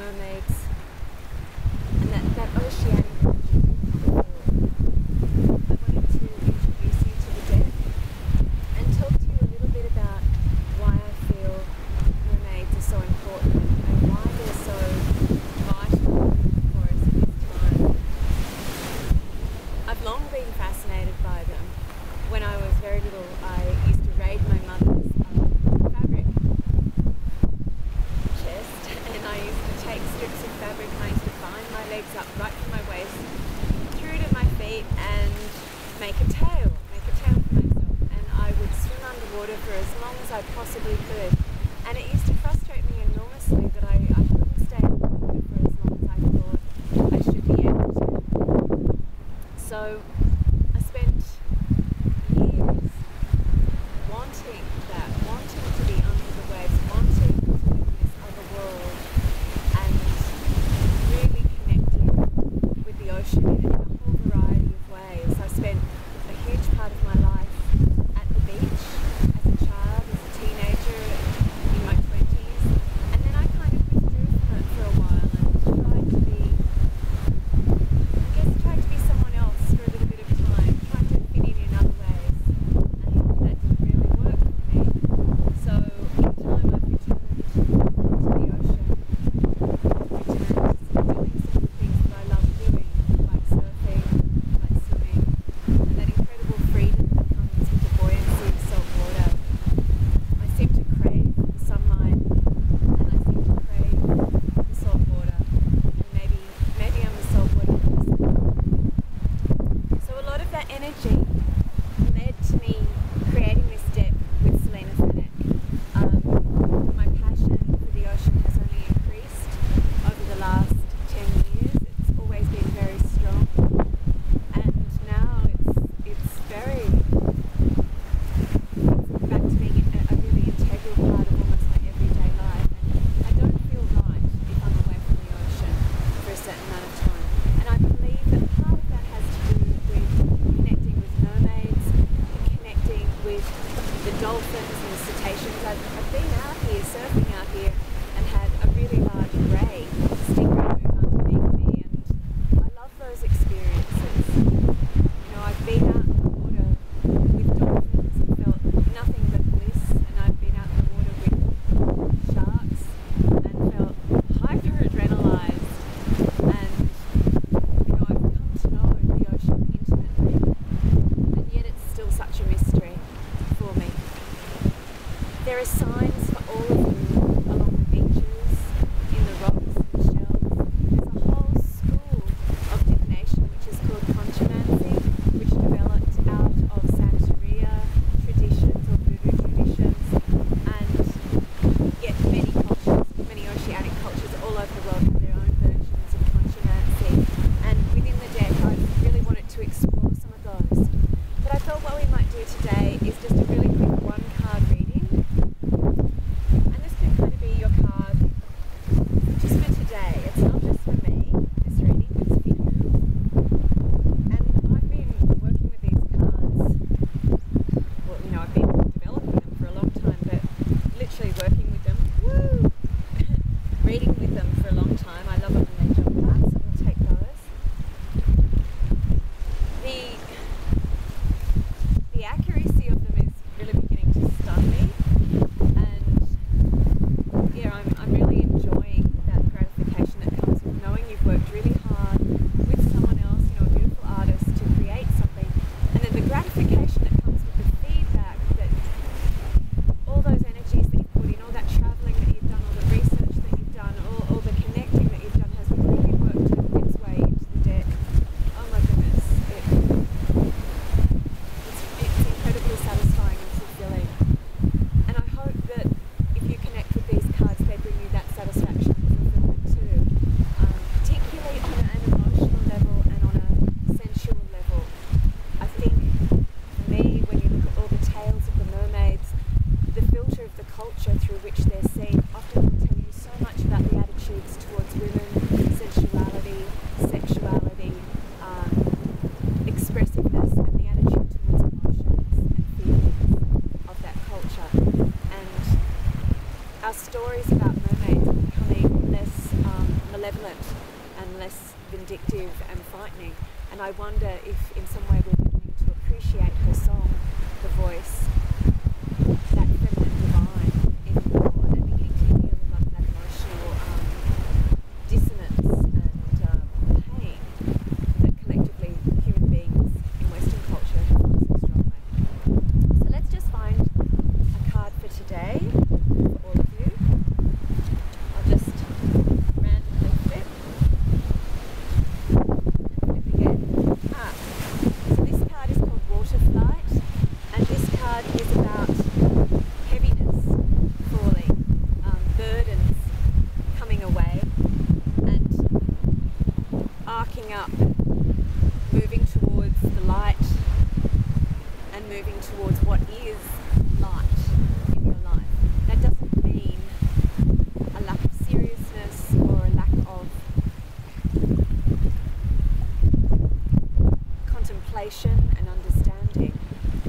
mermaids, and that oceanic energy I wanted to introduce you to the deck and talk to you a little bit about why I feel mermaids are so important and why they're so vital for us at this time. I've long been fascinated by them. When I was very little, I used to raid my mother's fabric chest, and I used to take strips of fabric and I used to bind my legs up right from my waist through to my feet and make a tail for myself. And I would swim underwater for as long as I possibly could. And it used to frustrate me enormously that I couldn't stay underwater for as long as I thought I should be able to. So I spent years wanting to be under the waves, wanting to live in this other world and really connecting with the ocean in a whole variety of ways. I spent a huge part of my life at the beach as a child, as a teenager, malevolent and less vindictive and frightening. And I wonder if in some way we're beginning to appreciate her song, the voice, that feminine divine even more, and beginning to feel that emotional dissonance and pain that collectively human beings in Western culture have felt so strongly. So let's just find a card for today for all of you. I'll just randomly flip and flip again. So this card is called Water Flight, and this card is about heaviness falling, burdens coming away and arcing up, moving towards the light and moving towards what is light in your life. That doesn't mean a lack of seriousness or a lack of contemplation and understanding.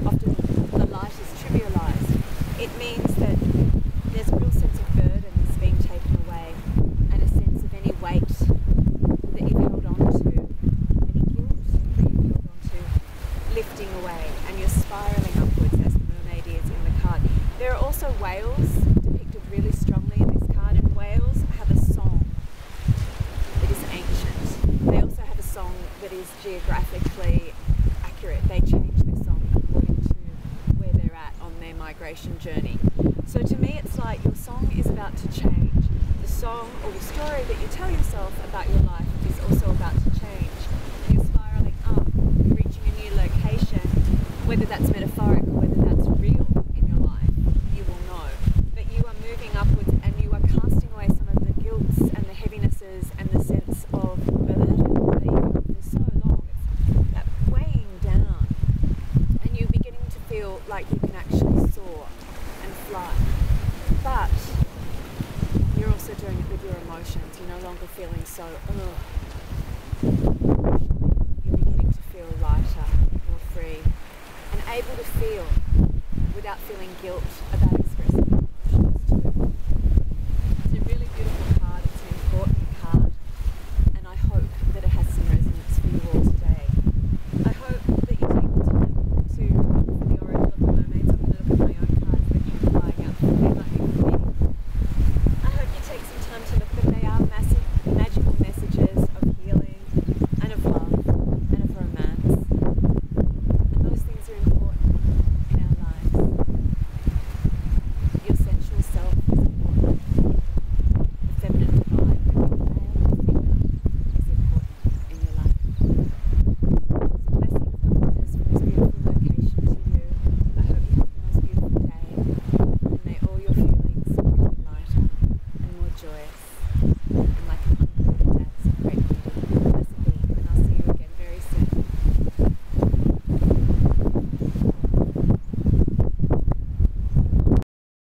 Often the light is trivialized. It means that there's a real sense of burdens being taken away and a sense of any weight that you've held on to, any guilt that you've held on to, lifting away, and you're spiraling upwards as the mermaid is in the card. There are also whales depicted really strongly in this card, and whales have a song that is ancient. They also have a song that is geographically accurate. They change their song according to where they're at on their migration journey. So to me it's like your song is about to change. The song or the story that you tell yourself about your life is also about to change. And you're spiraling up, reaching a new location, whether that's metaphoric or whether that's real in your life, you will know. But you are moving upwards and you are casting away some of the guilts and the heavinesses and the sense of burden that you've held for so long. It's that weighing down. And you're beginning to feel like you can actually soar and fly. But you're also doing it with your emotions. You're no longer feeling so, you're beginning to feel lighter, more free, and able to feel without feeling guilt